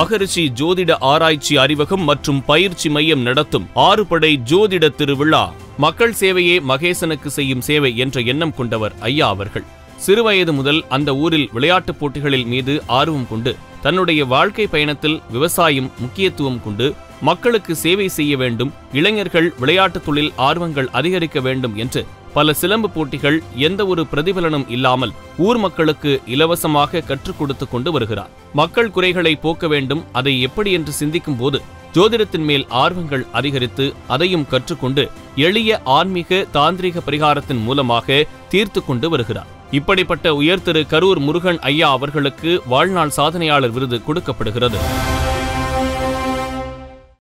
மகரிஷி ஜோதிட ஆராய்ச்சி அறிவகம் மற்றும் பயிற்சி மையம் நடத்தும் 6 படை ஜோதிட திருவிழா. மக்கள் சேவையே மகேசனுக்கு செய்யும் சேவை என்ற எண்ணம் கொண்டவர் ஐயா அவர்கள். சிறுவயது முதல் அந்த ஊரில் விளையாட்டுப் போட்டிகளில் மீது ஆர்வம் கொண்டு தன்னுடைய வாழ்க்கை பயணத்தில் விவசாயம் முக்கியத்துவம் கொண்டு மக்களுக்கு சேவை செய்ய வேண்டும், இளைஞர்கள் விளையாட்டுத் தொழில் ஆர்வங்கள் அதிகரிக்க வேண்டும் என்று பல சிலம்பு போட்டிகள் எந்த ஒரு பிரதிபலனும் இல்லாமல் ஊர் மக்களுக்கு இலவசமாக கற்றுக் கொடுத்து கொண்டு வருகிறார். மக்கள் குறைகளை போக்க வேண்டும், அதை எப்படி என்று சிந்திக்கும் போது ஜோதிடத்தின் மேல் ஆர்வங்கள் அதிகரித்து அதையும் கற்றுக்கொண்டு எளிய ஆன்மீக தாந்திரிக பரிகாரத்தின் மூலமாக தீர்த்து கொண்டு வருகிறார். இப்படிப்பட்ட உயர்திரு கரூர் முருகன் ஐயா அவர்களுக்கு வாழ்நாள் சாதனையாளர் விருது கொடுக்கப்படுகிறது.